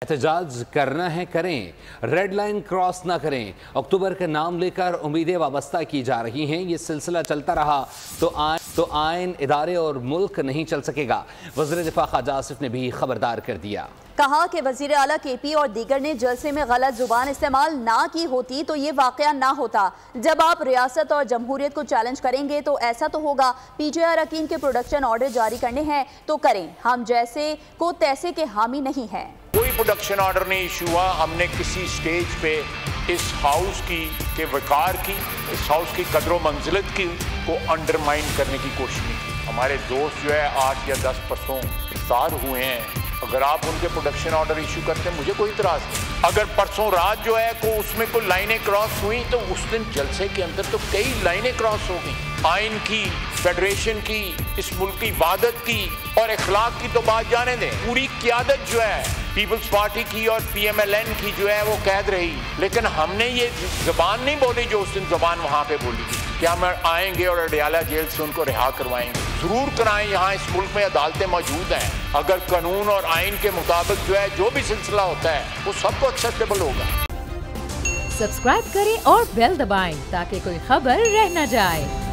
एहतजाज करना है करें, रेड लाइन क्रॉस ना करें। अक्टूबर का नाम लेकर उम्मीदें वाबस्ता की जा रही हैं। ये सिलसिला चलता रहा तो आइन, इदारे और मुल्क नहीं चल सकेगा। वज़ीर दिफा ख्वाजा आसिफ ने भी खबरदार कर दिया। कहा कि वज़ीर आला केपी और दीगर ने जलसे में गलत जुबान इस्तेमाल ना की होती तो ये वाक़या ना होता। जब आप रियासत और जमहूरियत को चैलेंज करेंगे तो ऐसा तो होगा। PTI अरकान के प्रोडक्शन ऑर्डर जारी करने हैं तो करें, हम जैसे को तैसे के हामी नहीं है। कोई प्रोडक्शन ऑर्डर नहीं इशू हुआ। हमने किसी स्टेज पे इस हाउस की के वकार की, इस हाउस की कदरों मंजिलत की को अंडरमाइन करने की कोशिश नहीं की। हमारे दोस्त जो है 8 या 10 परसों गिरफ्तार हुए हैं। अगर आप उनके प्रोडक्शन ऑर्डर इशू करते हैं मुझे कोई इतराज नहीं। अगर परसों रात जो है को उसमें कोई लाइनें क्रॉस हुई तो उस दिन जलसे के अंदर तो कई लाइनें क्रॉस हो गई। आइन की, फेडरेशन की, इस मुल्क की इबादत की और इखलाक की तो बात जाने दें। पूरी क़यादत जो है पीपल्स पार्टी की और PMLN की जो है वो कैद रही, लेकिन हमने ये जबान नहीं बोली जो उस दिन जबान वहाँ पे बोली थी कि हम आएंगे और अडयाला जेल से उनको रिहा करवाएंगे। जरूर कराएं। यहाँ इस मुल्क में अदालतें मौजूद हैं। अगर कानून और आइन के मुताबिक जो है जो भी सिलसिला होता है वो सबको एक्सेप्टेबल होगा। सब्सक्राइब करें और बेल दबाएं ताकि कोई खबर रह न जाए।